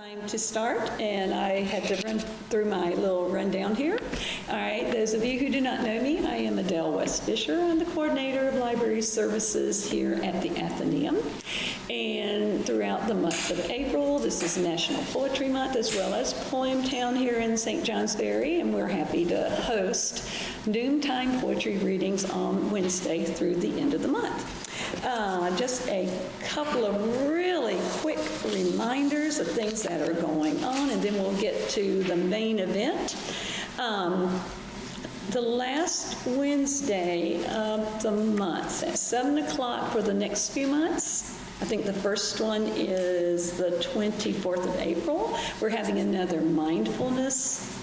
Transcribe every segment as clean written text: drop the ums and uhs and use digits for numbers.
time to start, and I had to run through my little rundown here. All right, those of you who do not know me, I am Adele West Fisher. I'm the coordinator of library services here at the Athenaeum. And throughout the month of April, this is National Poetry Month, as well as Poemtown here in St. Johnsbury, and we're happy to host Noontime poetry readings on Wednesday through the end of the month. Just a couple of really quick reminders of things that are going on, and then we'll get to the main event. The last Wednesday of the month at 7 o'clock for the next few months. I think the first one is the 24th of April. We're having another mindfulness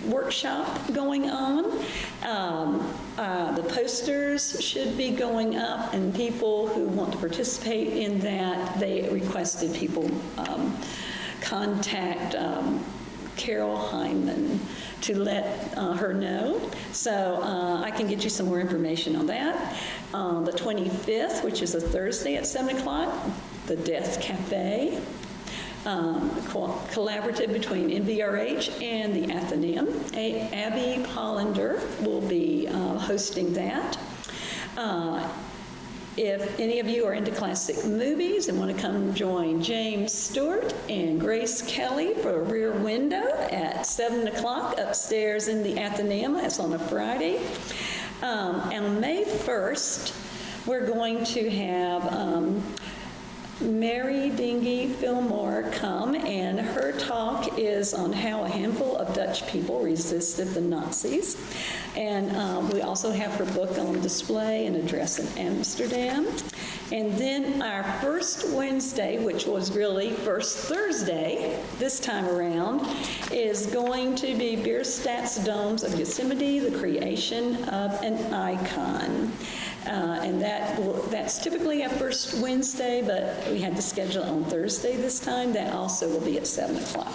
workshop going on. The posters should be going up, and people who want to participate in that, they requested people contact Carol Hyman to let her know. So I can get you some more information on that. The 25th, which is a Thursday at 7 o'clock, the Death Cafe. Collaborative between NVRH and the Athenaeum. Abby Hollander will be hosting that. If any of you are into classic movies and want to come join James Stewart and Grace Kelly for Rear Window at 7 o'clock upstairs in the Athenaeum, that's on a Friday. On May 1st, we're going to have Mary Dingy Fillmore come, and her talk is on how a handful of Dutch people resisted the Nazis. And we also have her book on display and address in Amsterdam. And then our first Wednesday, which was really first Thursday this time around, is going to be Bierstadt's Domes of Yosemite, the creation of an icon. And that's typically our first Wednesday, but we had to schedule it on Thursday this time. That also will be at 7 o'clock.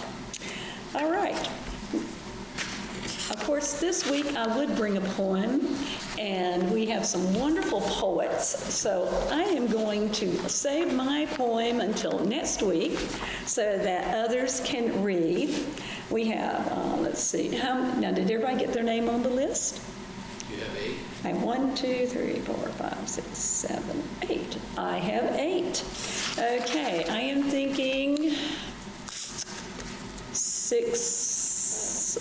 All right. Of course, this week I would bring a poem, and we have some wonderful poets, so I am going to save my poem until next week so that others can read. We have, let's see, now did everybody get their name on the list? You have 8. I have 1, 2, 3, 4, 5, 6, 7, 8. I have 8. Okay, I am thinking 6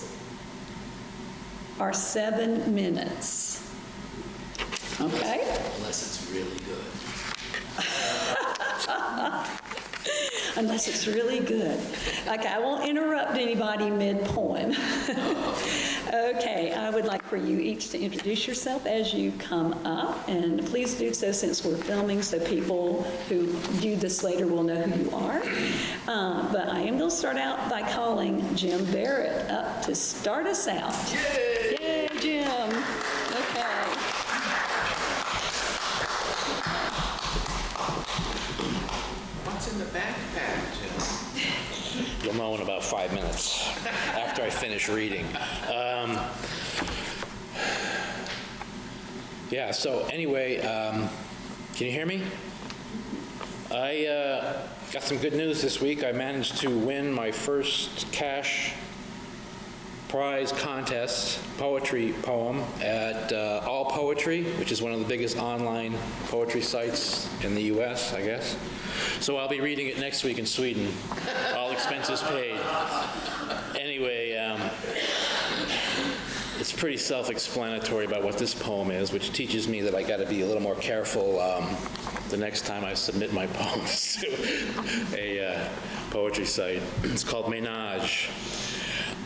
or 7 minutes. Okay? Unless it's really good. Unless it's really good. Okay, I won't interrupt anybody mid-poem. Okay, I would like for you each to introduce yourself as you come up, and please do so since we're filming, so people who view this later will know who you are. But I am going to start out by calling Jim Barrett up to start us out. Yay! Yay, Jim. Okay. What's in the backpack, Jim? You'll know in about 5 minutes after I finish reading. Yeah, so anyway, can you hear me? I got some good news this week. I managed to win my first cash prize contest poetry poem at All Poetry, which is one of the biggest online poetry sites in the US, I guess. So I'll be reading it next week in Sweden, all expenses paid. Anyway, it's pretty self-explanatory about what this poem is, which teaches me that I got to be a little more careful the next time I submit my poems to a poetry site. It's called Ménage.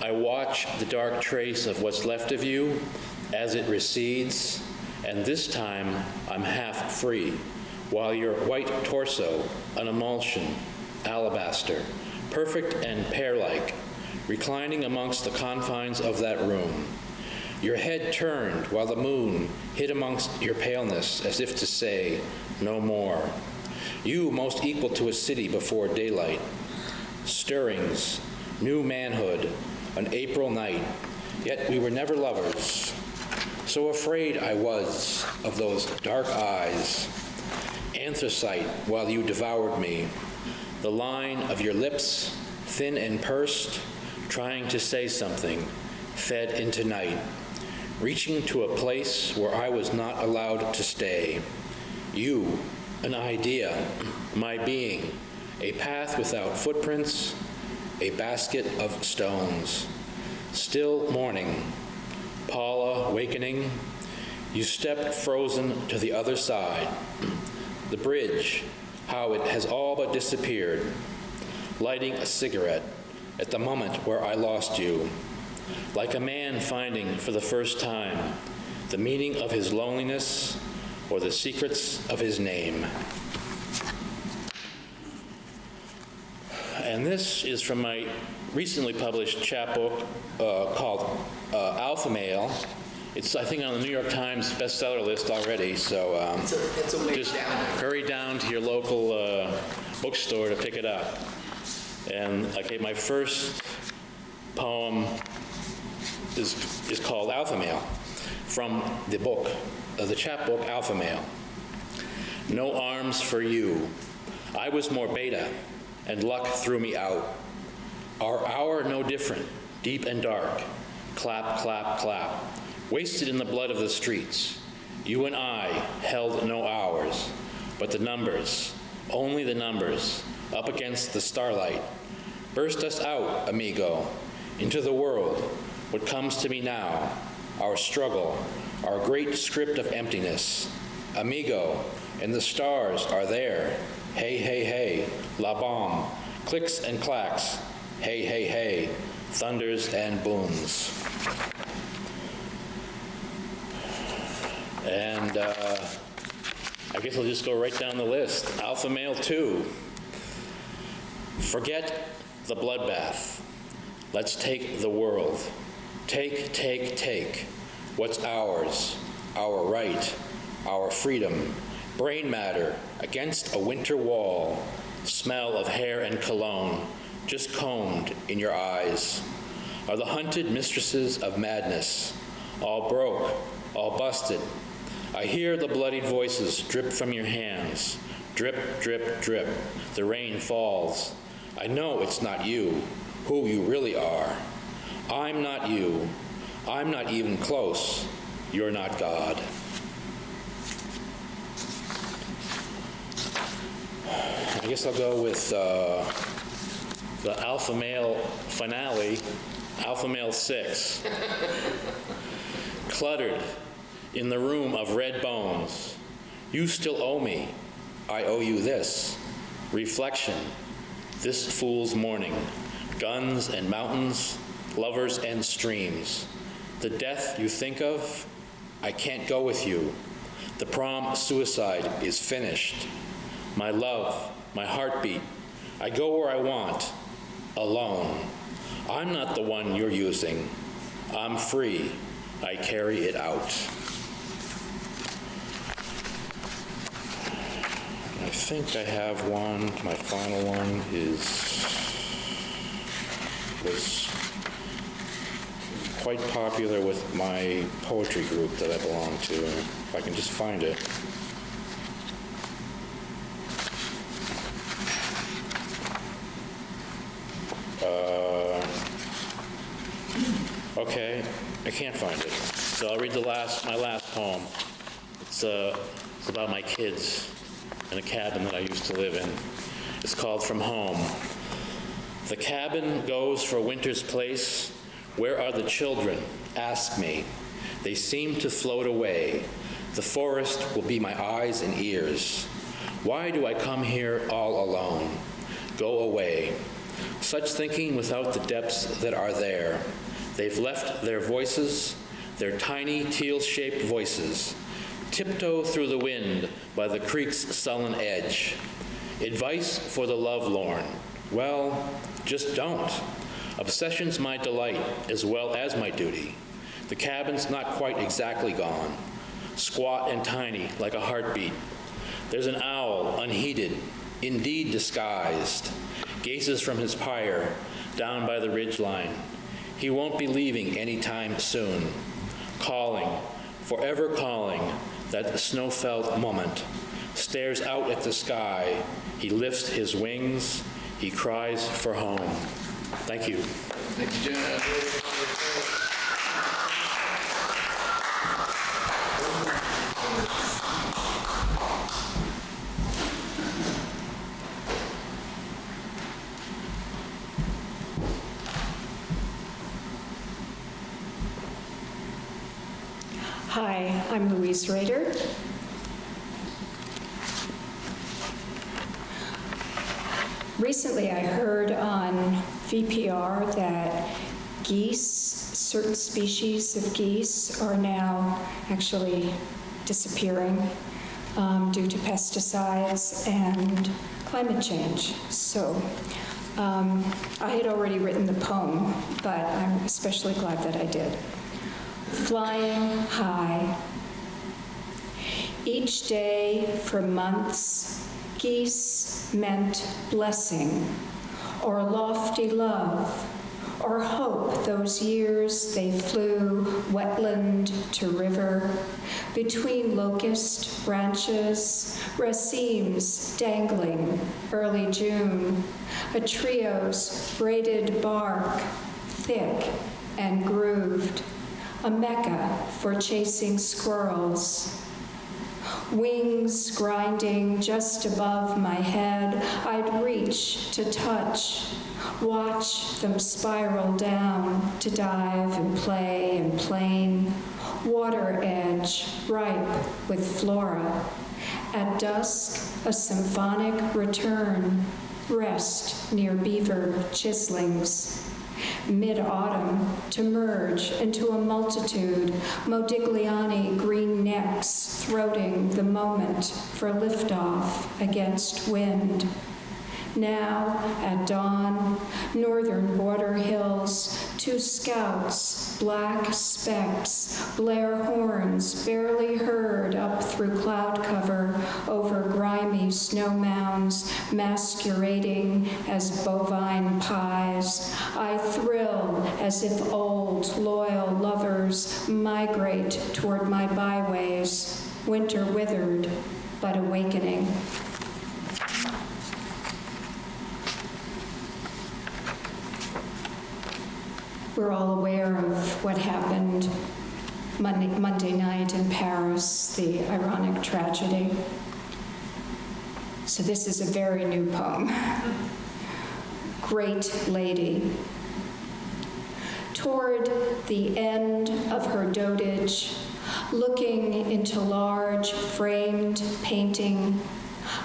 I watch the dark trace of what's left of you as it recedes, and this time I'm half free, while your white torso, an emulsion, alabaster, perfect and pear-like, reclining amongst the confines of that room. Your head turned while the moon hid amongst your paleness, as if to say, no more. You most equal to a city before daylight. Stirrings, new manhood, an April night, yet we were never lovers. So afraid I was of those dark eyes, anthracite while you devoured me, the line of your lips thin and pursed, trying to say something, fed into night, reaching to a place where I was not allowed to stay. You, an idea, my being, a path without footprints, a basket of stones. Still morning, Paula wakening, you stepped frozen to the other side. The bridge, how it has all but disappeared, lighting a cigarette at the moment where I lost you, like a man finding for the first time the meaning of his loneliness or the secrets of his name. And this is from my recently published chapbook called Alpha Male. It's, I think, on the New York Times bestseller list already, so It's a way just down. hurry down to your local bookstore to pick it up. And okay, my first poem is called Alpha Male, from the book, the chapbook Alpha Male. No arms for you. I was more beta, and luck threw me out. Our hour no different, deep and dark. Clap, clap, clap. Wasted in the blood of the streets. You and I held no hours, but the numbers, only the numbers, up against the starlight, burst us out, amigo, into the world, what comes to me now, our struggle, our great script of emptiness. Amigo, and the stars are there. Hey, hey, hey, la bombe, clicks and clacks. Hey, hey, hey, thunders and booms. And I guess I'll just go right down the list. Alpha Male 2. Forget the bloodbath. Let's take the world. Take, take, take. What's ours? Our right, our freedom. Brain matter against a winter wall. Smell of hair and cologne, just combed in your eyes. Are the hunted mistresses of madness, all broke, all busted. I hear the bloodied voices drip from your hands. Drip, drip, drip. The rain falls. I know it's not you, who you really are. I'm not you. I'm not even close. You're not God. I guess I'll go with the Alpha Male finale, Alpha Male 6. Cluttered in the room of red bones. You still owe me. I owe you this. Reflection. This fool's morning. Guns and mountains, lovers and streams. The death you think of, I can't go with you. The prom suicide is finished. My love, my heartbeat, I go where I want, alone. I'm not the one you're using. I'm free. I carry it out. I think I have one. My final one was quite popular with my poetry group that I belong to. If I can just find it. Okay, I can't find it. So I'll read my last poem. It's about my kids in a cabin that I used to live in. It's called From Home. The cabin goes for winter's place. Where are the children? Ask me. They seem to float away. The forest will be my eyes and ears. Why do I come here all alone? Go away. Such thinking without the depths that are there. They've left their voices, their tiny teal-shaped voices, tiptoe through the wind by the creek's sullen edge. Advice for the lovelorn. Well, just don't. Obsession's my delight as well as my duty. The cabin's not quite exactly gone. Squat and tiny like a heartbeat. There's an owl, unheeded, indeed disguised, gazes from his pyre down by the ridgeline. He won't be leaving any time soon. Calling, forever calling, that snow-felt moment. Stares out at the sky. He lifts his wings. He cries for home. Thank you. Thank you, John. Hi, I'm Louise Rader. Recently, I heard on VPR that geese, certain species of geese, are now actually disappearing due to pesticides and climate change. So I had already written the poem, but I'm especially glad that I did. Flying high. Each day for months, geese meant blessing, or lofty love, or hope those years they flew wetland to river, between locust branches, racemes dangling, early June, a trio's braided bark, thick and grooved, a mecca for chasing squirrels. Wings grinding just above my head, I'd reach to touch, watch them spiral down to dive and play and plane, water edge ripe with flora. At dusk, a symphonic return, rest near beaver chislings. Mid-autumn to merge into a multitude, Modigliani green necks throating the moment for liftoff against wind. Now, at dawn, northern border hills, two scouts, black specks, blare horns barely heard up through cloud cover over grimy snow mounds masquerading as bovine pies. I thrill as if old, loyal lovers migrate toward my byways, winter withered, but awakening. We're all aware of what happened Monday night in Paris, the ironic tragedy. So this is a very new poem. Great Lady. Toward the end of her dotage, looking into large framed painting,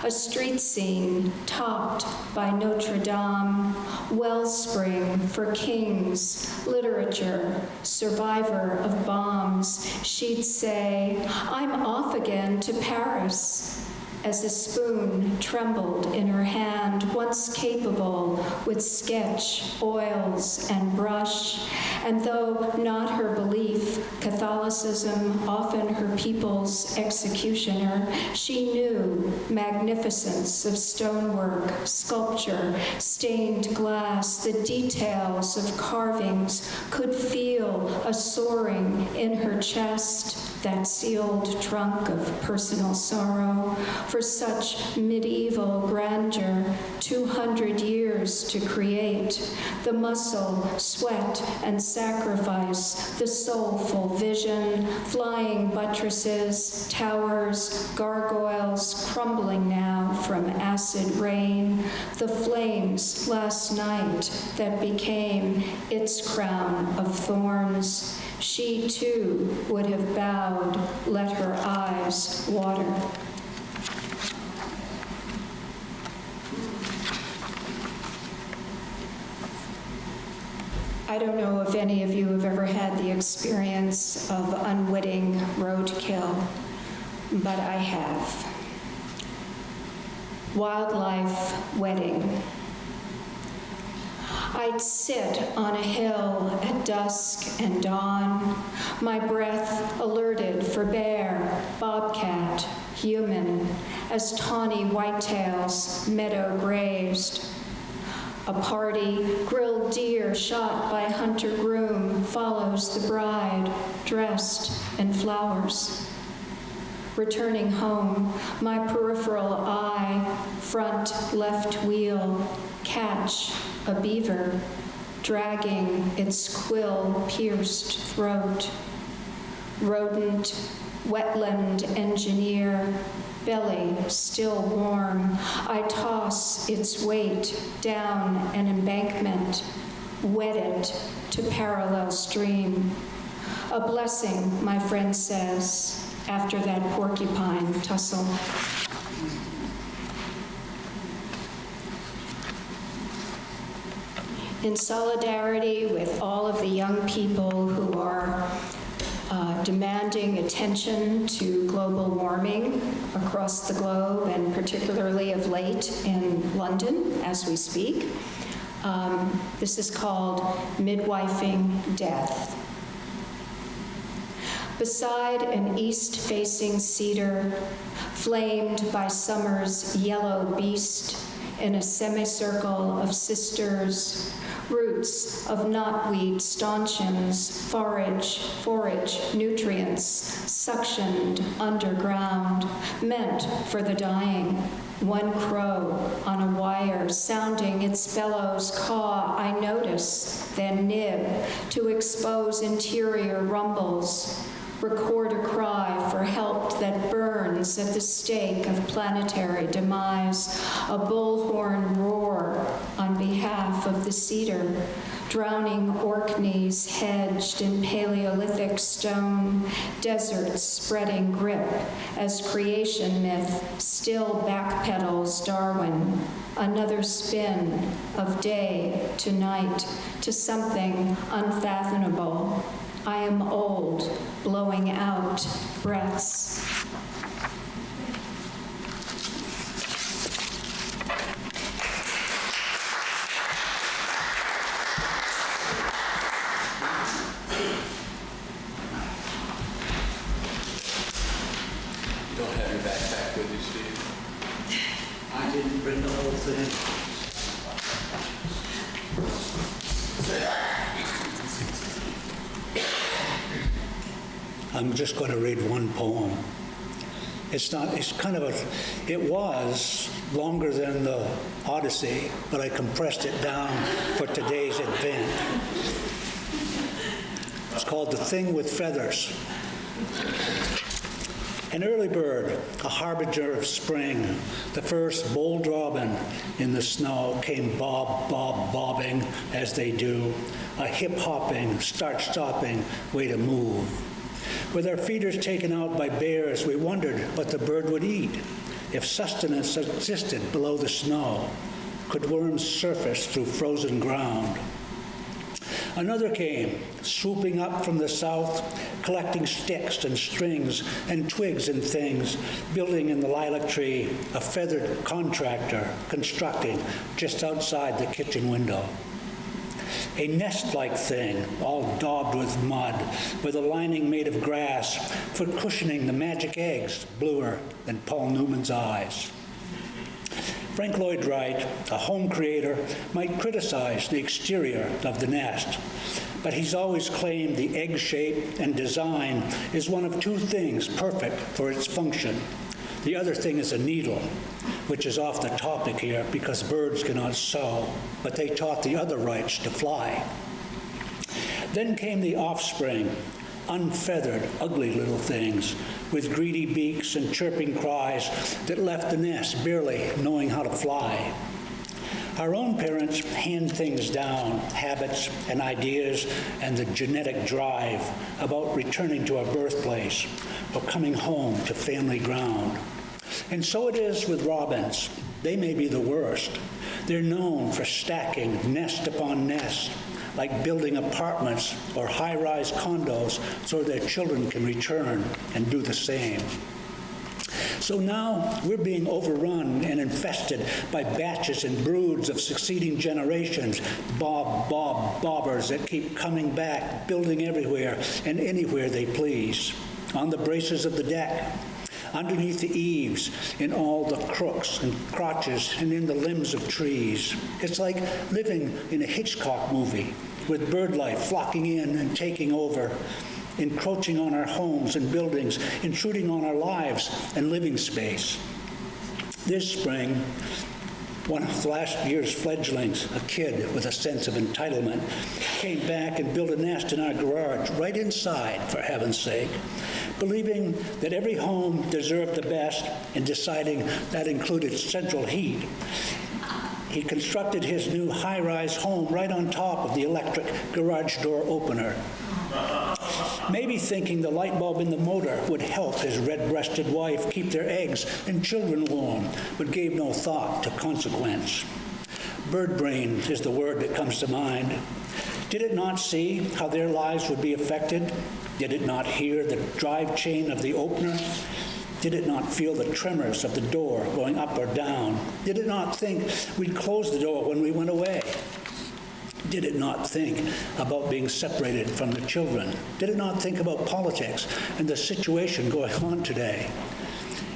a street scene topped by Notre Dame, wellspring for kings, literature, survivor of bombs, she'd say, "I'm off again to Paris," as a spoon trembled in her hand, once capable with sketch, oils, and brush. And though not her belief, Catholicism, often her people's executioner, she knew magnificence of stonework, sculpture, stained glass, the details of carvings, could feel a soaring in her chest, that sealed trunk of personal sorrow. For such medieval grandeur, 200 years to create, the muscle, sweat, and sacrifice, the soulful vision, flying buttresses, towers, gargoyles crumbling now from acid rain, the flames last night that became its crown of thorns. She too would have bowed, let her eyes water. I don't know if any of you have ever had the experience of unwitting roadkill, but I have. Wildlife wedding. I'd sit on a hill at dusk and dawn, my breath alerted for bear, bobcat, human, as tawny whitetails meadow grazed. A party, grilled deer shot by hunter groom follows the bride, dressed in flowers. Returning home, my peripheral eye, front left wheel, catch a beaver dragging its quill-pierced throat. Rodent, wetland engineer, belly still warm, I toss its weight down an embankment, wet it to parallel stream. A blessing, my friend says, after that porcupine tussle. In solidarity with all of the young people who are demanding attention to global warming across the globe, and particularly of late in London as we speak. This is called Midwifing Death. Beside an east-facing cedar, flamed by summer's yellow beast in a semicircle of sisters, roots of knotweed stanchions forage nutrients suctioned underground, meant for the dying. One crow on a wire sounding its bellows caw, I notice, then nib to expose interior rumbles. Record a cry for help that burns at the stake of planetary demise, a bullhorn roar on behalf of the cedar, drowning Orkneys hedged in Paleolithic stone, deserts spreading grip as creation myth still backpedals Darwin, another spin of day to night to something unfathomable. I am old, blowing out breaths. You don't have your backpack with you, Steve? I didn't bring the whole thing. I'm just going to read one poem. It was longer than the Odyssey, but I compressed it down for today's event. It's called The Thing with Feathers. An early bird, a harbinger of spring, the first bold robin in the snow came bob, bob, bobbing as they do, a hip-hopping, start-stopping way to move. With our feeders taken out by bears, we wondered what the bird would eat. If sustenance existed below the snow, could worms surface through frozen ground? Another came, swooping up from the south, collecting sticks and strings and twigs and things, building in the lilac tree, a feathered contractor constructing just outside the kitchen window. A nest-like thing, all daubed with mud, with a lining made of grass for cushioning the magic eggs, bluer than Paul Newman's eyes. Frank Lloyd Wright, a home creator, might criticize the exterior of the nest, but he's always claimed the egg shape and design is one of two things perfect for its function. The other thing is a needle, which is off the topic here because birds cannot sow, but they taught the other Wrights to fly. Then came the offspring, unfeathered, ugly little things with greedy beaks and chirping cries that left the nest barely knowing how to fly. Our own parents hand things down, habits and ideas and the genetic drive about returning to our birthplace or coming home to family ground. And so it is with robins. They may be the worst. They're known for stacking nest upon nest, like building apartments or high-rise condos so their children can return and do the same. So now we're being overrun and infested by batches and broods of succeeding generations, bobbers that keep coming back, building everywhere and anywhere they please, on the braces of the deck, underneath the eaves, in all the crooks and crotches and in the limbs of trees. It's like living in a Hitchcock movie with bird life flocking in and taking over, encroaching on our homes and buildings, intruding on our lives and living space. This spring, One of last year's fledglings, a kid with a sense of entitlement, came back and built a nest in our garage, right inside, for heaven's sake, believing that every home deserved the best and deciding that included central heat. He constructed his new high-rise home right on top of the electric garage door opener. Maybe thinking the light bulb in the motor would help his red-breasted wife keep their eggs and children warm, but gave no thought to consequence. Bird brain is the word that comes to mind. Did it not see how their lives would be affected? Did it not hear the drive chain of the opener? Did it not feel the tremors of the door going up or down? Did it not think we'd close the door when we went away? Did it not think about being separated from the children? Did it not think about politics and the situation going on today?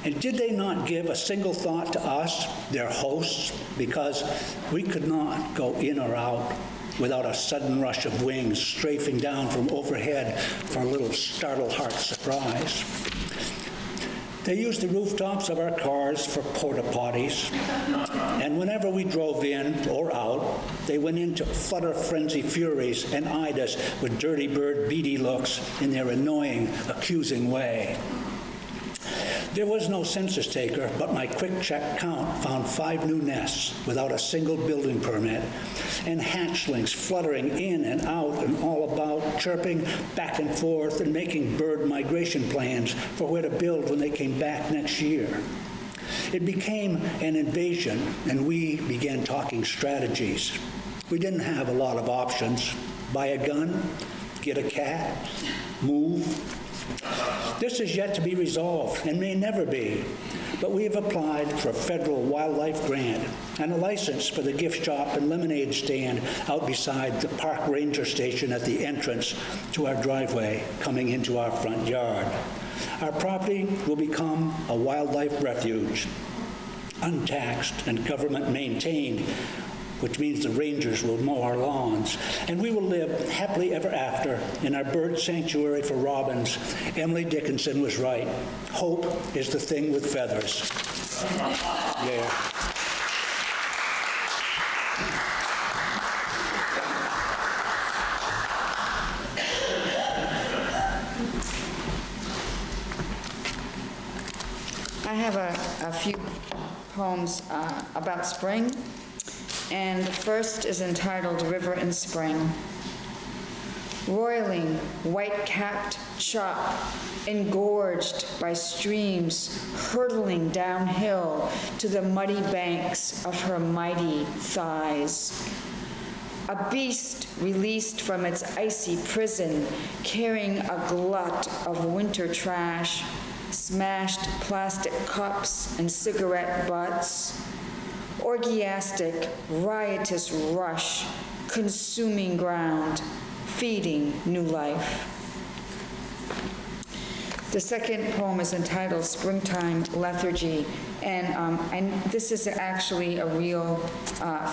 And did they not give a single thought to us, their hosts, because we could not go in or out without a sudden rush of wings strafing down from overhead for a little startled heart surprise? They used the rooftops of our cars for porta potties, and whenever we drove in or out, they went into flutter frenzy furies and eyed us with dirty bird beady looks in their annoying, accusing way. There was no census taker, but my quick check count found 5 new nests without a single building permit, and hatchlings fluttering in and out and all about, chirping back and forth and making bird migration plans for where to build when they came back next year. It became an invasion, and we began talking strategies. We didn't have a lot of options. Buy a gun, get a cat, move. This is yet to be resolved and may never be, but we have applied for a federal wildlife grant and a license for the gift shop and lemonade stand out beside the park ranger station at the entrance to our driveway coming into our front yard. Our property will become a wildlife refuge, untaxed and government maintained, which means the rangers will mow our lawns, and we will live happily ever after in our bird sanctuary for robins. Emily Dickinson was right. Hope is the thing with feathers. Yeah. I have a few poems about spring. And the first is entitled River in Spring. Roiling, white-capped chop, engorged by streams, hurtling downhill to the muddy banks of her mighty thighs. A beast released from its icy prison, carrying a glut of winter trash, smashed plastic cups and cigarette butts. Orgiastic, riotous rush, consuming ground, feeding new life. The second poem is entitled Springtime Lethargy, and this is actually a real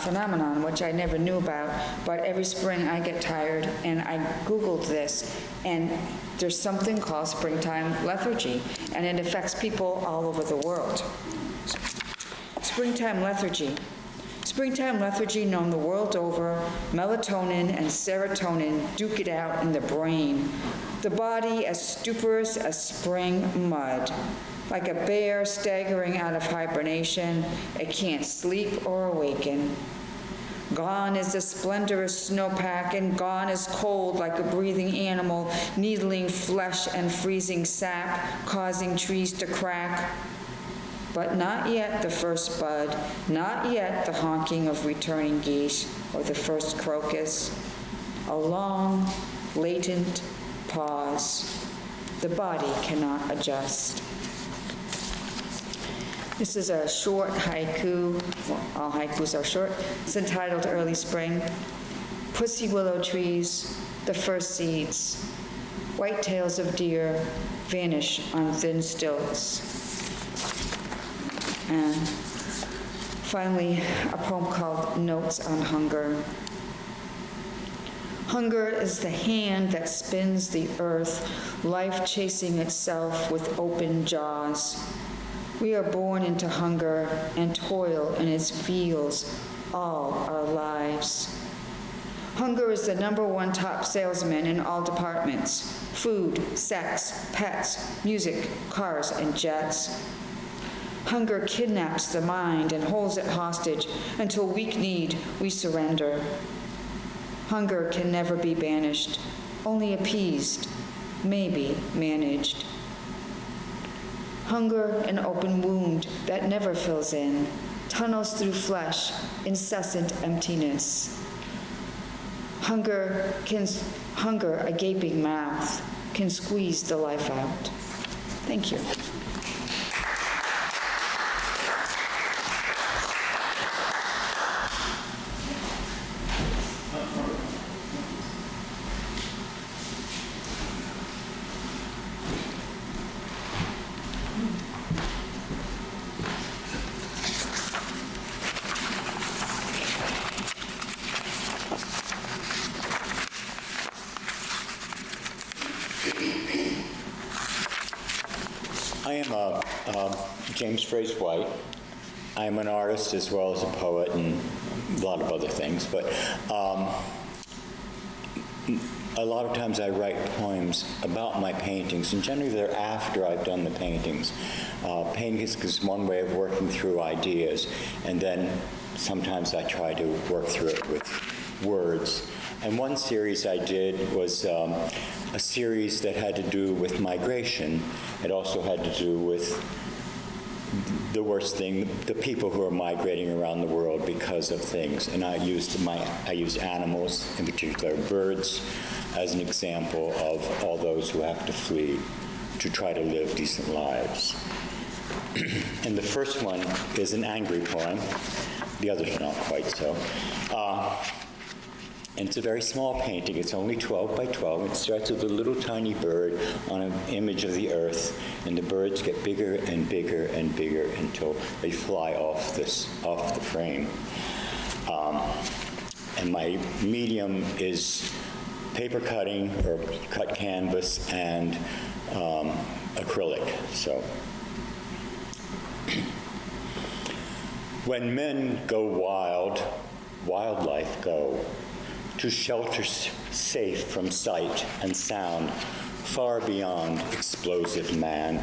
phenomenon, which I never knew about, but every spring I get tired, and I Googled this, and there's something called springtime lethargy, and it affects people all over the world. Springtime lethargy. Springtime lethargy, known the world over, melatonin and serotonin duke it out in the brain. The body as stuporous as spring mud. Like a bear staggering out of hibernation, it can't sleep or awaken. Gone is the splendorous snowpack, and gone is cold like a breathing animal, needling flesh and freezing sap, causing trees to crack. But not yet the first bud, not yet the honking of returning geese or the first crocus. A long, latent pause. The body cannot adjust. This is a short haiku. Well, all haikus are short. It's entitled Early Spring. Pussy willow trees, the first seeds. White tails of deer vanish on thin stilts. And finally, a poem called Notes on Hunger. Hunger is the hand that spins the earth, life chasing itself with open jaws. We are born into hunger and toil in its fields all our lives. Hunger is the #1 top salesman in all departments: food, sex, pets, music, cars, and jets. Hunger kidnaps the mind and holds it hostage until weak need we surrender. Hunger can never be banished, only appeased, maybe managed. Hunger, an open wound that never fills in, tunnels through flesh, incessant emptiness. Hunger, a gaping mouth, can squeeze the life out. Thank you. I am James Fraser White. I am an artist as well as a poet and a lot of other things, but a lot of times I write poems about my paintings, and generally they're after I've done the paintings. Paintings is one way of working through ideas, and then sometimes I try to work through it with words. And one series I did was a series that had to do with migration. It also had to do with the worst thing, the people who are migrating around the world because of things. And I used animals, in particular birds, as an example of all those who have to flee to try to live decent lives. And the first one is an angry poem. The others are not quite so. And it's a very small painting. It's only 12 by 12. It starts with a little tiny bird on an image of the earth, and the birds get bigger and bigger and bigger until they fly off the frame. And my medium is paper cutting or cut canvas and acrylic. So, when men go wild, wildlife go. To shelters safe from sight and sound, far beyond explosive man.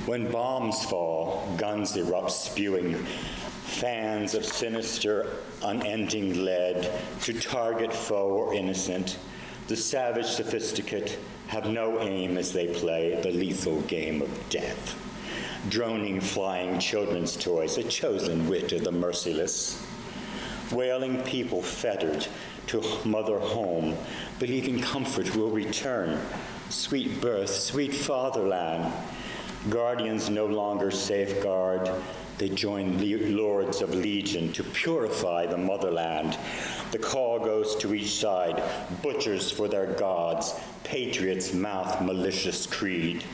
When bombs fall, guns erupt, spewing fans of sinister, unending lead to target foe or innocent. The savage sophisticate have no aim as they play the lethal game of death. Droning, flying children's toys, a chosen wit of the merciless. Wailing people fettered to mother home, believing comfort will return. Sweet birth, sweet fatherland. Guardians no longer safeguard. They join lords of legion to purify the motherland. The call goes to each side, butchers for their gods, patriots mouth malicious creed,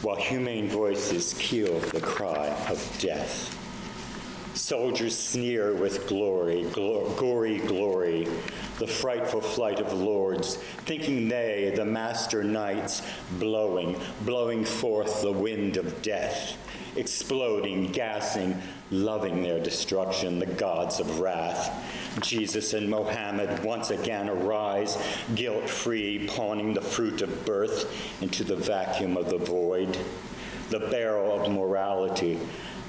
while humane voices kill the cry of death. Soldiers sneer with glory, gory glory, the frightful flight of lords, thinking they, the master knights, blowing forth the wind of death, exploding, gassing, loving their destruction, the gods of wrath. Jesus and Mohammed once again arise, guilt-free, pawning the fruit of birth into the vacuum of the void, the barrel of morality,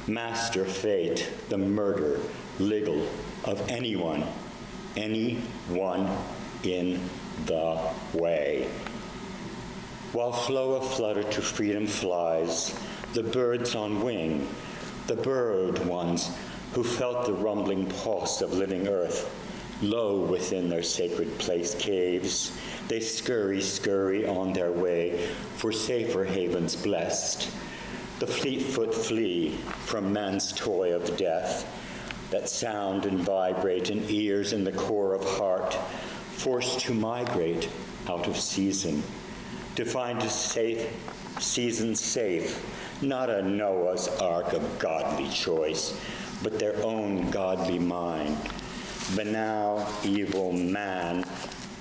master fate, the murder, legal of anyone in the way. While flow of flutter to freedom flies, the birds on wing, the burrowed ones who felt the rumbling pulse of living earth, low within their sacred place caves, they scurry on their way for safer havens blessed. The fleet-foot flee from man's toy of death, that sound and vibrate in ears in the core of heart, forced to migrate out of season, to find a safe season safe, not a Noah's Ark of godly choice, but their own godly mind. But now evil man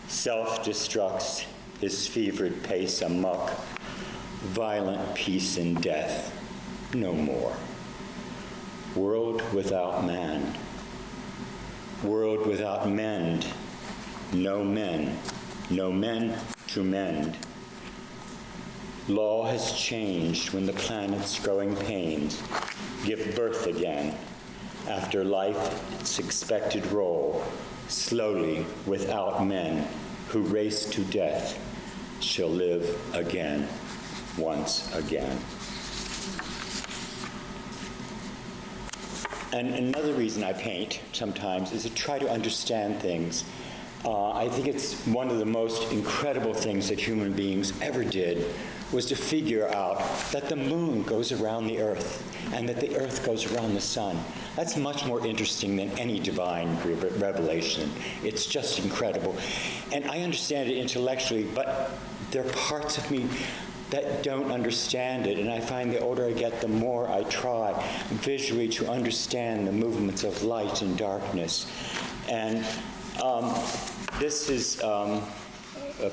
self-destructs his fevered pace amok, violent peace and death, no more. World without man. World without mend. No men. No men to mend. Law has changed when the planet's growing pains give birth again after life's expected roll, slowly without men who race to death shall live again, once again. And another reason I paint sometimes is to try to understand things. I think it's one of the most incredible things that human beings ever did was to figure out that the moon goes around the earth and that the earth goes around the sun. That's much more interesting than any divine revelation. It's just incredible. And I understand it intellectually, but there are parts of me that don't understand it, and I find the older I get, the more I try visually to understand the movements of light and darkness. And this is a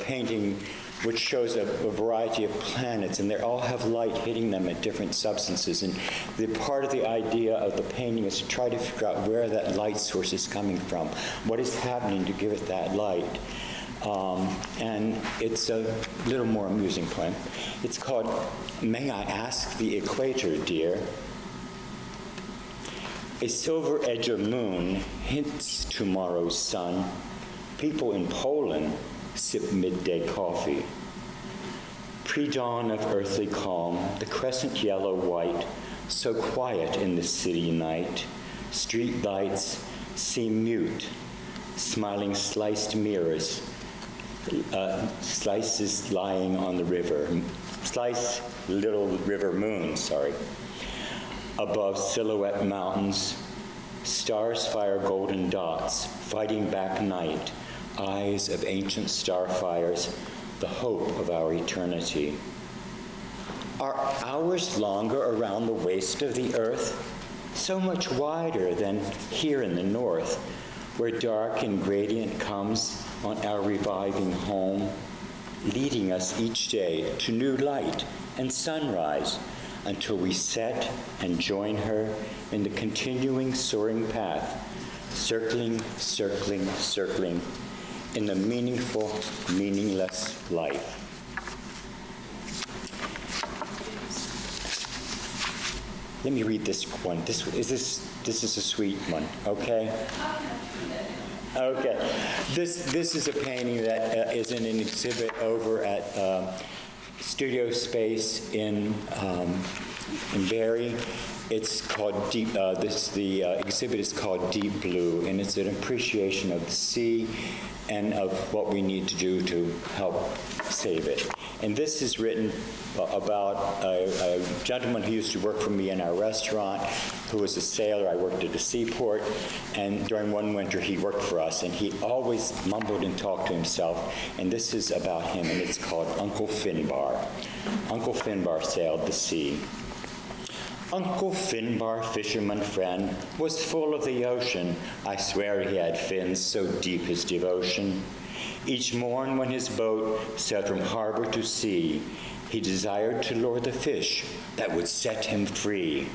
painting which shows a variety of planets, and they all have light hitting them at different substances. And the part of the idea of the painting is to try to figure out where that light source is coming from, what is happening to give it that light. And it's a little more amusing poem. It's called, May I Ask the Equator, Dear? A silver edge of moon hints tomorrow's sun. People in Poland sip midday coffee. Pre-dawn of earthly calm, the crescent yellow-white, so quiet in the city night. Street lights seem mute, smiling sliced mirrors, slices lying on the river, slice little river moon, above silhouette mountains, stars fire golden dots, fighting back night, eyes of ancient star fires, the hope of our eternity. Are hours longer around the waste of the earth? So much wider than here in the north, where dark and gradient comes on our reviving home, leading us each day to new light and sunrise until we set and join her in the continuing soaring path, circling, circling, circling, in the meaningful, meaningless life. Let me read this one. This is a sweet one, okay? Okay. This is a painting that is in an exhibit over at Studio Space in Barrie. It's called Deep. The exhibit is called Deep Blue, and it's an appreciation of the sea and of what we need to do to help save it. And this is written about a gentleman who used to work for me in our restaurant, who was a sailor. I worked at a seaport, and during one winter he worked for us, and he always mumbled and talked to himself, and this is about him, and it's called Uncle Finbar. Uncle Finbar sailed the sea. Uncle Finbar, fisherman friend, was full of the ocean. I swear he had fins, so deep his devotion. Each morn when his boat sailed from harbor to sea, he desired to lure the fish that would set him free.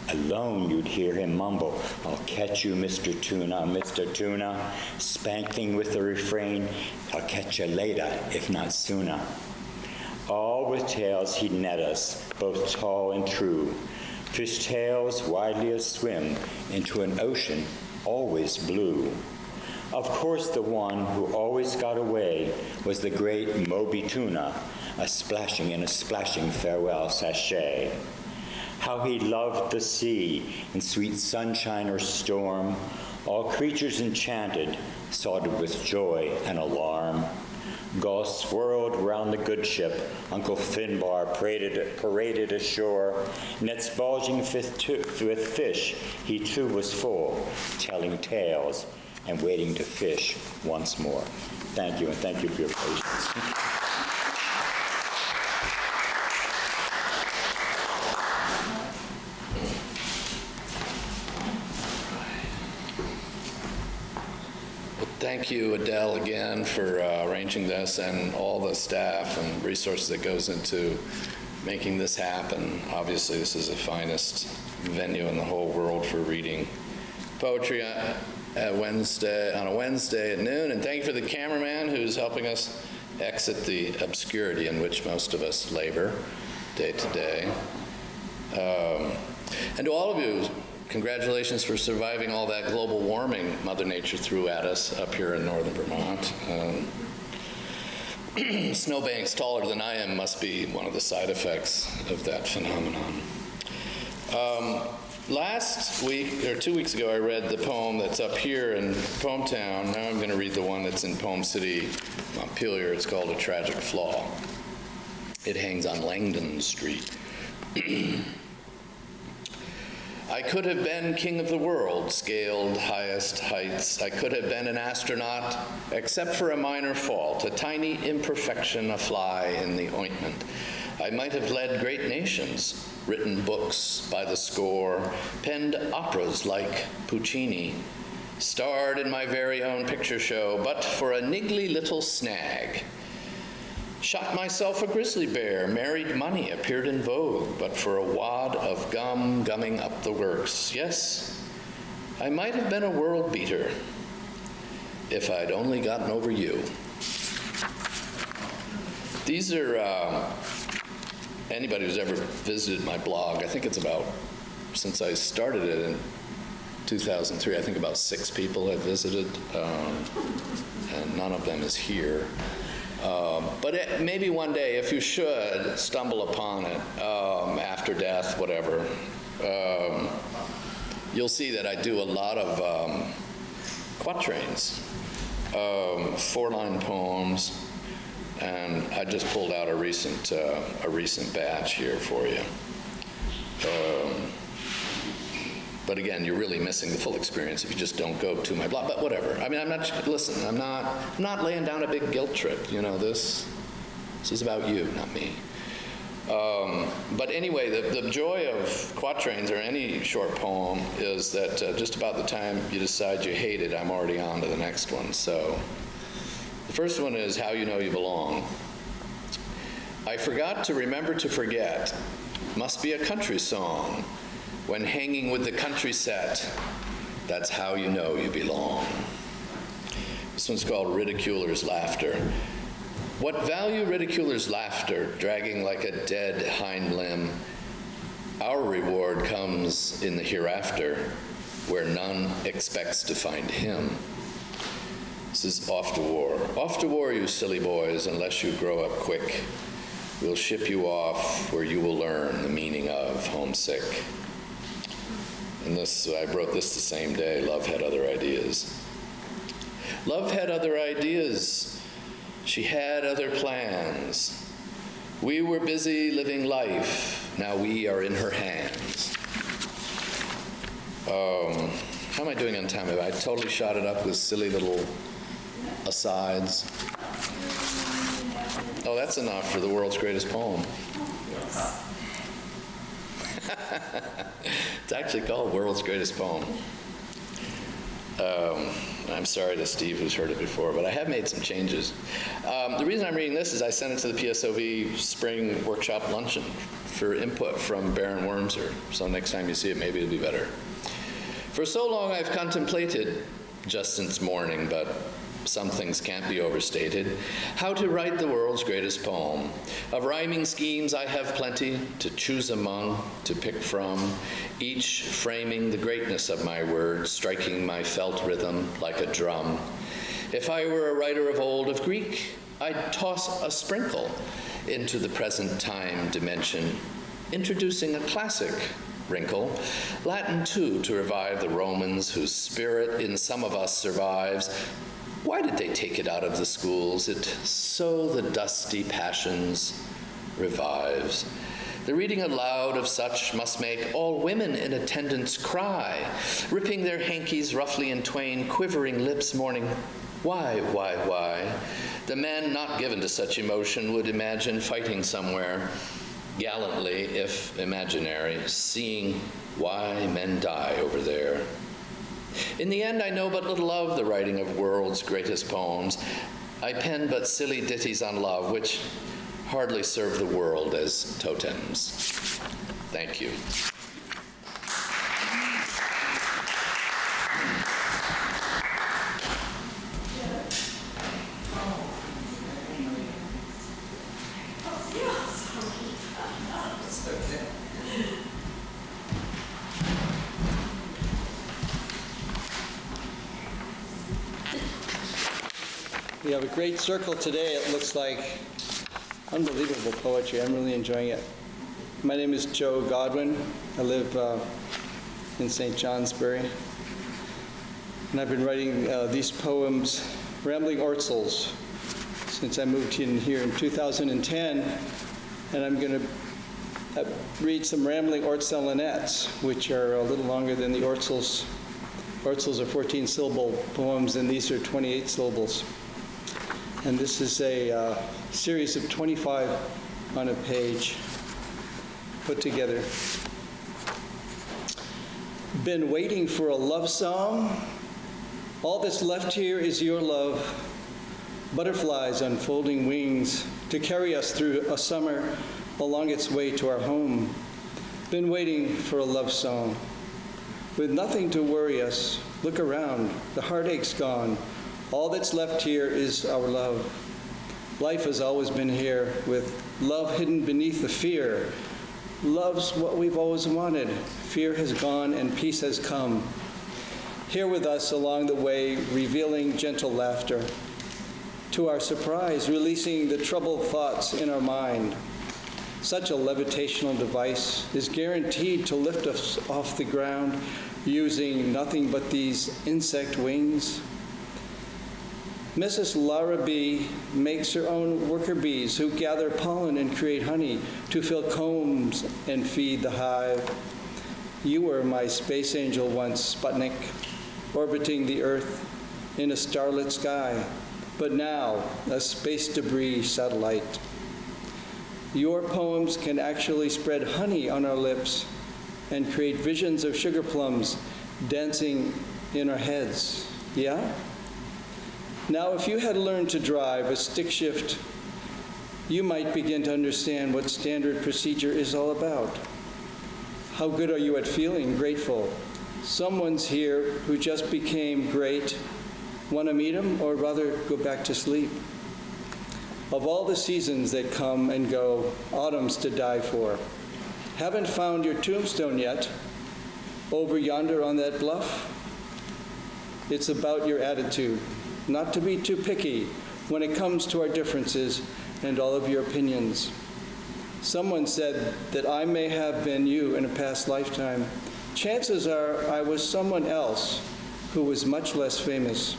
Alone you'd hear him mumble, I'll catch you, Mr. Tuna, Mr. Tuna, spanking with the refrain, I'll catch you later, if not sooner. All with tails he'd net us, both tall and true. Fish tails widely aswim into an ocean always blue. Of course, the one who always got away was the great Moby Tuna, a splashing in a splashing farewell sachet. How he loved the sea in sweet sunshine or storm, all creatures enchanted sought it with joy and alarm. Gulls swirled round the good ship. Uncle Finbar paraded ashore. Nets bulging with fish, he too was full, telling tales and waiting to fish once more. Thank you, and thank you for your patience. Thank you, Adele, again for arranging this, and all the staff and resources that goes into making this happen. Obviously, this is the finest venue in the whole world for reading poetry on a Wednesday at noon. And thank you for the cameraman who's helping us exit the obscurity in which most of us labor day to day. And to all of you, congratulations for surviving all that global warming Mother Nature threw at us up here in northern Vermont. Snowbanks taller than I am must be one of the side effects of that phenomenon. Last week, or 2 weeks ago, I read the poem that's up here in Poemtown. Now I'm going to read the one that's in Poem City, Montpelier. It's called A Tragic Flaw. It hangs on Langdon Street. I could have been king of the world, scaled highest heights. I could have been an astronaut, except for a minor fault, a tiny imperfection, a fly in the ointment. I might have led great nations, written books by the score, penned operas like Puccini, starred in my very own picture show, but for a niggly little snag. Shot myself a grizzly bear, married money, appeared in Vogue, but for a wad of gum gumming up the works. Yes, I might have been a world beater if I'd only gotten over you. These are, anybody who's ever visited my blog, I think it's about, since I started it in 2003, I think about 6 people have visited, and none of them is here. But maybe one day, if you should stumble upon it after death, whatever, you'll see that I do a lot of quatrains, 4-line poems, and I just pulled out a recent batch here for you. But again, you're really missing the full experience if you just don't go to my blog. But whatever. I mean, I'm not laying down a big guilt trip. You know, this is about you, not me. But anyway, the joy of quatrains or any short poem is that just about the time you decide you hate it, I'm already on to the next one. So the first one is How You Know You Belong. I forgot to remember to forget. Must be a country song. When hanging with the country set, that's how you know you belong. This one's called Ridiculer's Laughter. What value ridiculer's laughter, dragging like a dead hind limb? Our reward comes in the hereafter, where none expects to find him. This is Off to War. Off to war, you silly boys, unless you grow up quick. We'll ship you off where you will learn the meaning of homesick. And this, I wrote this the same day. Love had other ideas. Love had other ideas. She had other plans. We were busy living life. Now we are in her hands. How am I doing on time? I totally shot it up with silly little asides. Oh, that's enough for the world's greatest poem. It's actually called World's Greatest Poem. I'm sorry to Steve, who's heard it before, but I have made some changes. The reason I'm reading this is I sent it to the PSOV Spring Workshop Luncheon for input from Baron Wormser, so next time you see it, maybe it'll be better. For so long I've contemplated, just since morning, but some things can't be overstated, how to write the world's greatest poem. Of rhyming schemes I have plenty to choose among, to pick from, each framing the greatness of my words, striking my felt rhythm like a drum. If I were a writer of old of Greek, I'd toss a sprinkle into the present time dimension, introducing a classic wrinkle, Latin too, to revive the Romans whose spirit in some of us survives. Why did they take it out of the schools? It so the dusty passions revives. The reading aloud of such must make all women in attendance cry, ripping their hankies roughly in twain, quivering lips mourning, why? The men not given to such emotion would imagine fighting somewhere, gallantly, if imaginary, seeing why men die over there. In the end, I know but little of the writing of world's greatest poems. I pen but silly ditties on love, which hardly serve the world as totems. Thank you. We have a great circle today. It looks like unbelievable poetry. I'm really enjoying it. My name is Joe Godwin. I live in St. Johnsbury. And I've been writing these poems, Rambling Ortzels, since I moved in here in 2010. And I'm going to read some Rambling Ortzellinettes, which are a little longer than the Ortzels. Ortzels are 14-syllable poems, and these are 28 syllables. And this is a series of 25 on a page put together. Been waiting for a love song? All that's left here is your love. Butterflies unfolding wings to carry us through a summer along its way to our home. Been waiting for a love song. With nothing to worry us, look around, the heartache's gone. All that's left here is our love. Life has always been here with love hidden beneath the fear. Love's what we've always wanted. Fear has gone and peace has come. Here with us along the way, revealing gentle laughter. To our surprise, releasing the troubled thoughts in our mind. Such a levitational device is guaranteed to lift us off the ground using nothing but these insect wings. Mrs. Lara Bee makes her own worker bees who gather pollen and create honey to fill combs and feed the hive. You were my space angel once, Sputnik, orbiting the Earth in a starlit sky, but now a space debris satellite. Your poems can actually spread honey on our lips and create visions of sugar plums dancing in our heads. Yeah? Now, if you had learned to drive a stick shift, you might begin to understand what standard procedure is all about. How good are you at feeling grateful? Someone's here who just became great. Want to meet him, or rather go back to sleep? Of all the seasons that come and go, autumn's to die for. Haven't found your tombstone yet, over yonder on that bluff? It's about your attitude. Not to be too picky when it comes to our differences and all of your opinions. Someone said that I may have been you in a past lifetime. Chances are I was someone else who was much less famous.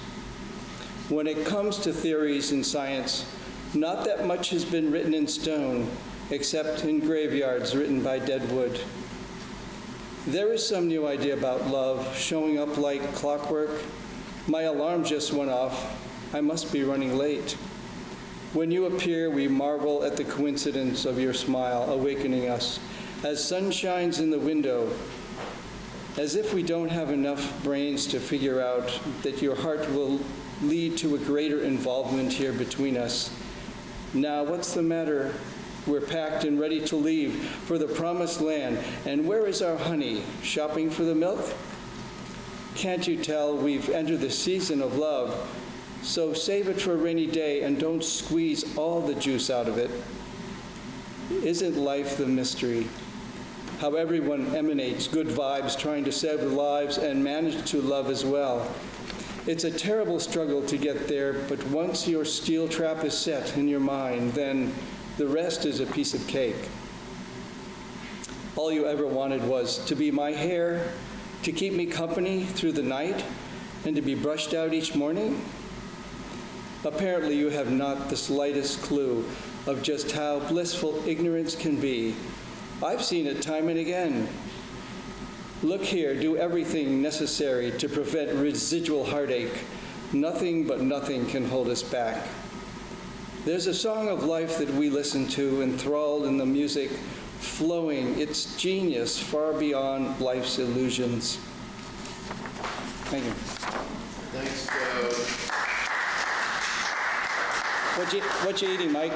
When it comes to theories in science, not that much has been written in stone, except in graveyards written by dead wood. There is some new idea about love showing up like clockwork. My alarm just went off. I must be running late. When you appear, we marvel at the coincidence of your smile awakening us. As sun shines in the window, as if we don't have enough brains to figure out that your heart will lead to a greater involvement here between us. Now, what's the matter? We're packed and ready to leave for the promised land. And where is our honey? Shopping for the milk? Can't you tell we've entered the season of love? So save it for a rainy day and don't squeeze all the juice out of it. Isn't life the mystery? How everyone emanates good vibes, trying to save lives and manage to love as well. It's a terrible struggle to get there, but once your steel trap is set in your mind, then the rest is a piece of cake. All you ever wanted was to be my hair, to keep me company through the night, and to be brushed out each morning? Apparently you have not the slightest clue of just how blissful ignorance can be. I've seen it time and again. Look here, do everything necessary to prevent residual heartache. Nothing but nothing can hold us back. There's a song of life that we listen to, enthralled in the music, flowing its genius far beyond life's illusions. Thank you. Thanks, Joe. What you eating, Mike?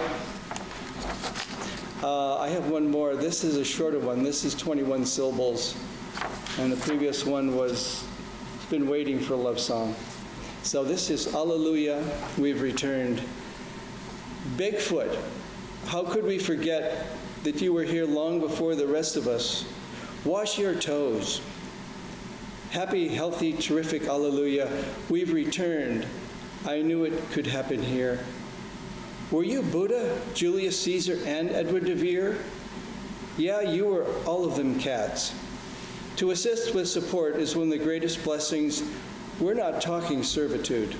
I have one more. This is a shorter one. This is 21 syllables. And the previous one was Been Waiting for a Love Song. So this is Alleluia, We've Returned. Bigfoot, how could we forget that you were here long before the rest of us? Wash your toes. Happy, healthy, terrific Alleluia, we've returned. I knew it could happen here. Were you Buddha, Julius Caesar, and Edward de Vere? Yeah, you were all of them cats. To assist with support is one of the greatest blessings. We're not talking servitude.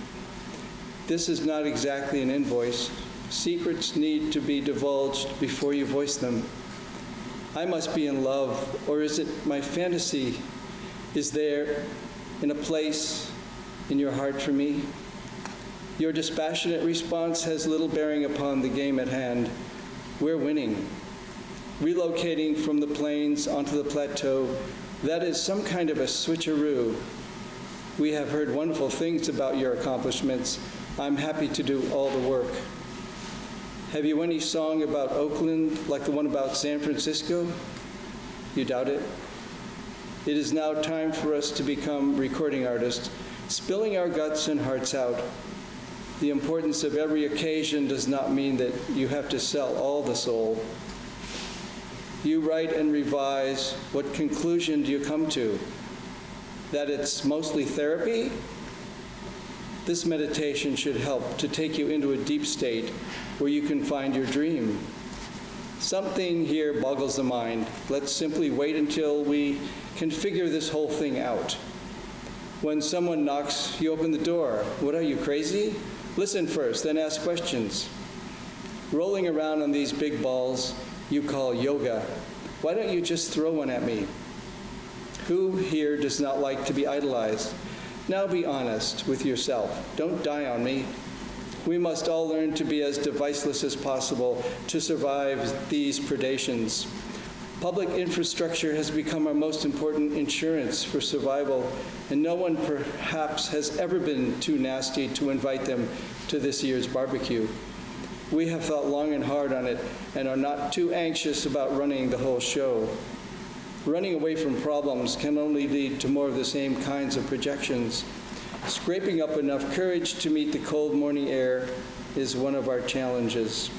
This is not exactly an invoice. Secrets need to be divulged before you voice them. I must be in love, or is it my fantasy? Is there in a place in your heart for me? Your dispassionate response has little bearing upon the game at hand. We're winning. Relocating from the plains onto the plateau, that is some kind of a switcheroo. We have heard wonderful things about your accomplishments. I'm happy to do all the work. Have you any song about Oakland like the one about San Francisco? You doubt it? It is now time for us to become recording artists, spilling our guts and hearts out. The importance of every occasion does not mean that you have to sell all the soul. You write and revise. What conclusion do you come to? That it's mostly therapy? This meditation should help to take you into a deep state where you can find your dream. Something here boggles the mind. Let's simply wait until we can figure this whole thing out. When someone knocks, you open the door. What are you, crazy? Listen first, then ask questions. Rolling around on these big balls you call yoga. Why don't you just throw one at me? Who here does not like to be idolized? Now be honest with yourself. Don't die on me. We must all learn to be as deviceless as possible to survive these predations. Public infrastructure has become our most important insurance for survival, and no one perhaps has ever been too nasty to invite them to this year's barbecue. We have thought long and hard on it and are not too anxious about running the whole show. Running away from problems can only lead to more of the same kinds of projections. Scraping up enough courage to meet the cold morning air is one of our challenges.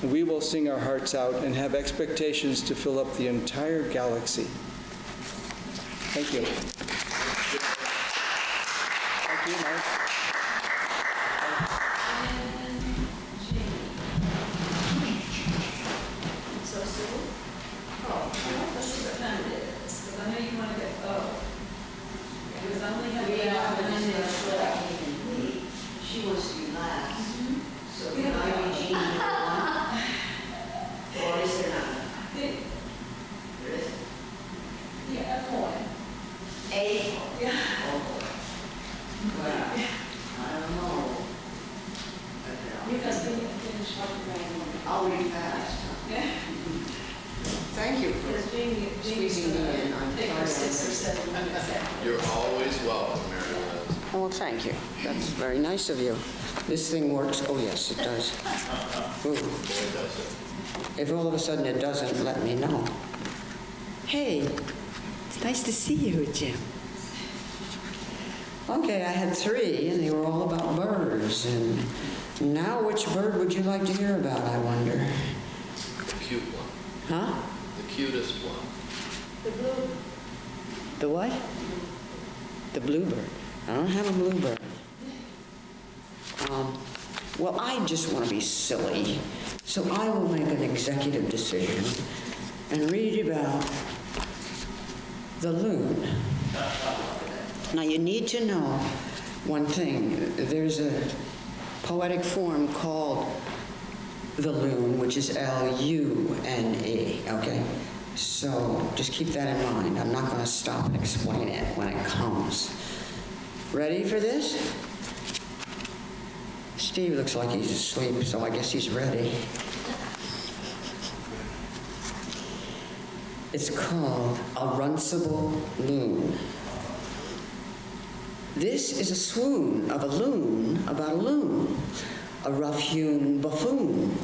We will sing our hearts out and have expectations to fill up the entire galaxy. Thank you. Thank you, Mark. So, Sue? Oh, let's see what time it is, because I know you want to go, oh. Because I only have She wants to be last. So can I be Jean one? Or is there not? There is? Yeah, one. A? Yeah. Oh, well, I don't know. Because then you can finish what you're writing. I'll read fast. Yeah. Thank you for squeezing me in. I'm Take her 6 or sorry. 7 minutes after. You're always welcome, Mary Liz. Oh, well, thank you. That's very nice of you. This thing works. Oh, yes, it does. Ooh. If all of a sudden it doesn't, let me know. Hey, it's nice to see you, Jim. Okay, I had 3, and they were all about birds. And now, which bird would you like to hear about, I wonder? The cute one. Huh? The cutest one. The what? The bluebird. I don't have a bluebird. Well, I just want to be silly, so I will make an executive decision and read about the loon. Now, you need to know one thing. There's a poetic form called the loon, which is L-U-N-E, okay? So just keep that in mind. I'm not going to stop and explain it when it comes. Ready for this? Steve looks like he's asleep, so I guess he's ready. It's called a runcible loon. This is a swoon of a loon about a loon, a rough-hewn buffoon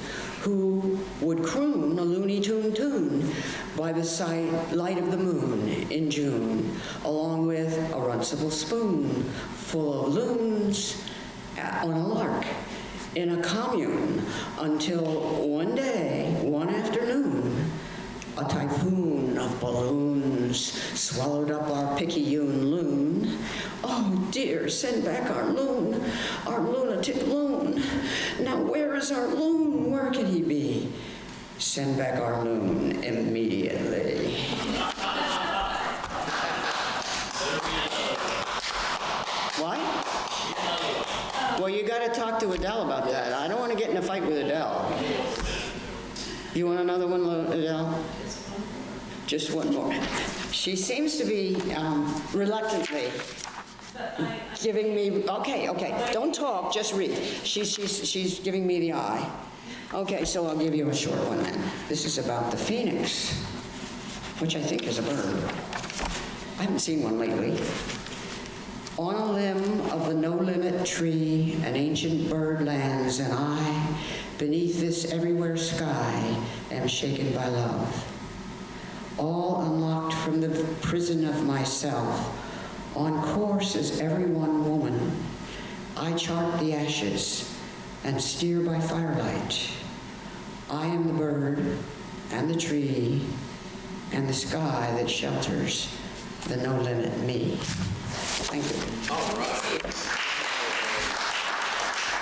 who would croon a Looney Tune tune by the light of the moon in June, along with a runcible spoon full of loons on a lark in a commune, until one day, one afternoon, a typhoon of balloons swallowed up our picayune loon. Oh dear, send back our loon, our lunatic loon. Now where is our loon? Where can he be? Send back our loon immediately. What? Well, you got to talk to Adele about that. I don't want to get in a fight with Adele. You want another one, Adele? Just one more. She seems to be reluctantly giving me, okay, don't talk, just read. She's giving me the eye. Okay, so I'll give you a short one then. This is about the phoenix, which I think is a bird. I haven't seen one lately. On a limb of the no-limit tree, an ancient bird lands, and I, beneath this everywhere sky, am shaken by love. All unlocked from the prison of myself, on course as every one woman, I chart the ashes and steer by firelight. I am the bird and the tree and the sky that shelters the no-limit me. Thank you. All right.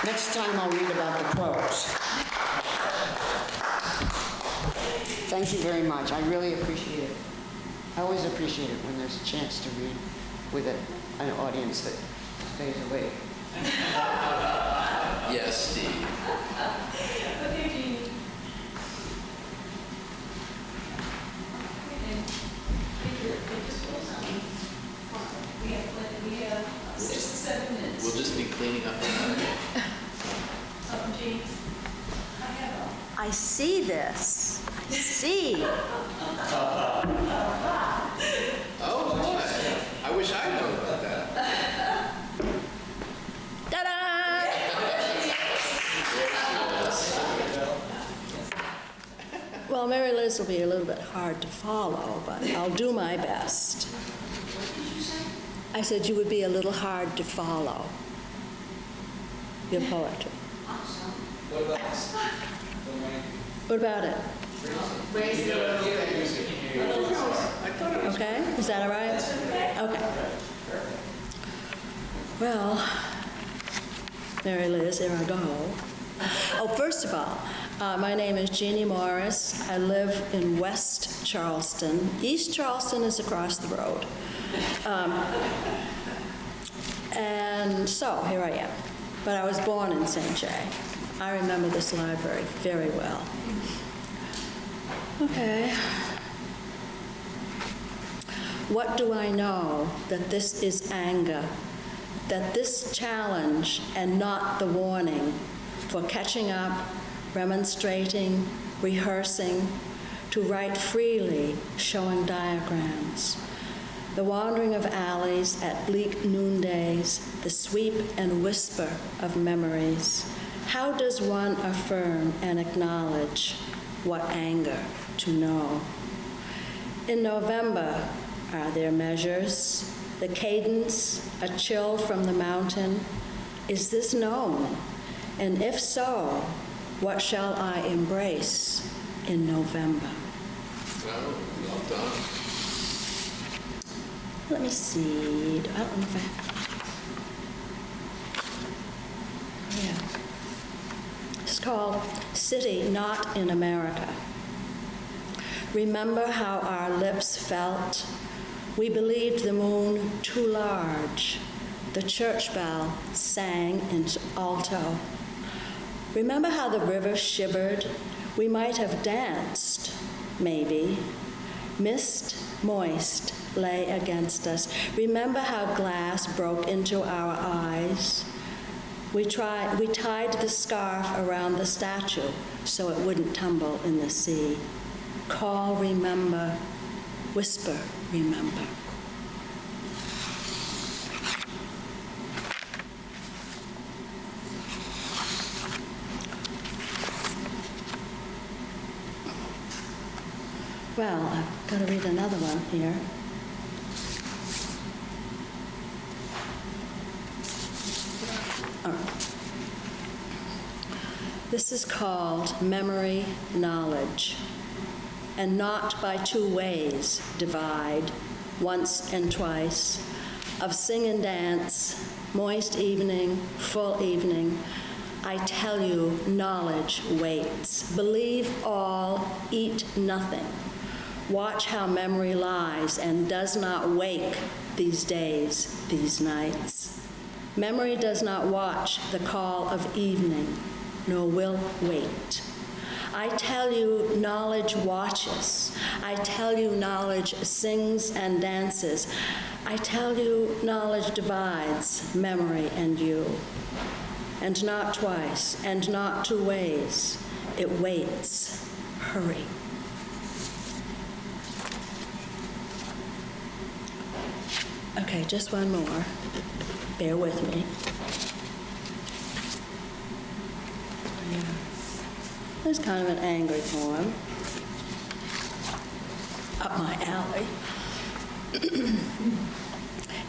Next time I'll read about the crows. Thank you very much. I really appreciate it. I always appreciate it when there's a chance to read with an audience that stays awake. Yes, Steve. Okay, Jeannie. We have 6 to 7 minutes. We'll just be cleaning up. I see this. I see. Oh, boy. I wish I'd known about that. Ta-da! Well, Mary Liz will be a little bit hard to follow, but I'll do my best. I said you would be a little hard to follow. Your poetry. What about it? Okay, is that all right? Okay. Well, Mary Liz, here I go. Oh, first of all, my name is Jeannie Morris. I live in West Charleston. East Charleston is across the road. And so, here I am. But I was born in St. Jay. I remember this library very well. Okay. What do I know? That this is anger, that this challenge and not the warning for catching up, remonstrating, rehearsing, to write freely, showing diagrams. The wandering of alleys at bleak noondays, the sweep and whisper of memories. How does one affirm and acknowledge what anger to know? In November, are there measures, the cadence, a chill from the mountain? Is this known? And if so, what shall I embrace in November? Well done. Let me see. I don't know if I... Yeah. It's called City Not in America. Remember how our lips felt? We believed the moon too large. The church bell sang in alto. Remember how the river shivered? We might have danced, maybe. Mist, moist, lay against us. Remember how glass broke into our eyes? We tied the scarf around the statue so it wouldn't tumble in the sea. Call, remember, whisper, remember. read another one here. This is called Memory Knowledge. And not by two ways divide, once and twice, of sing and dance, moist evening, full evening. I tell you, knowledge waits. Believe all, eat nothing. Watch how memory lies and does not wake these days, these nights. Memory does not watch the call of evening, nor will wait. I tell you, knowledge watches. I tell you, knowledge sings and dances. I tell you, knowledge divides memory and you. And not twice, and not two ways. It waits. Hurry. Okay, just one more. Bear with me. It's kind of an angry poem. Up my alley.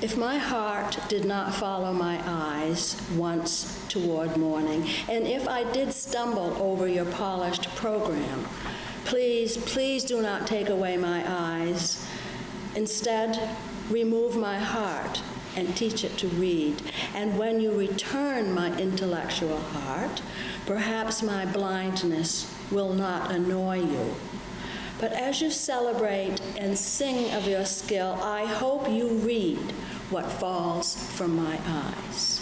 If my heart did not follow my eyes once toward morning, and if I did stumble over your polished program, please, please do not take away my eyes. Instead, remove my heart and teach it to read. And when you return my intellectual heart, perhaps my blindness will not annoy you. But as you celebrate and sing of your skill, I hope you read what falls from my eyes.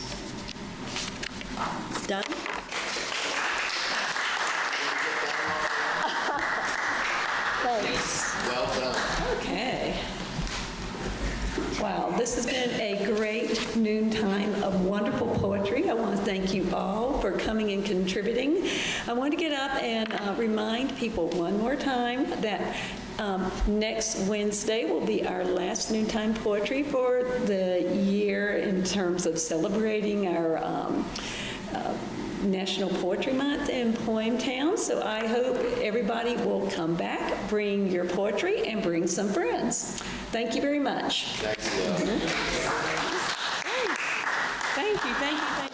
Done? Thanks. Well done. Okay. Wow, this has been a great noontime of wonderful poetry. I want to thank you all for coming and contributing. I want to get up and remind people one more time that next Wednesday will be our last noontime poetry for the year in terms of celebrating our National Poetry Month in Poemtown. So I hope everybody will come back, bring your poetry, and bring some friends. Thank you very much. Thanks, Thank you, thank you, thank you.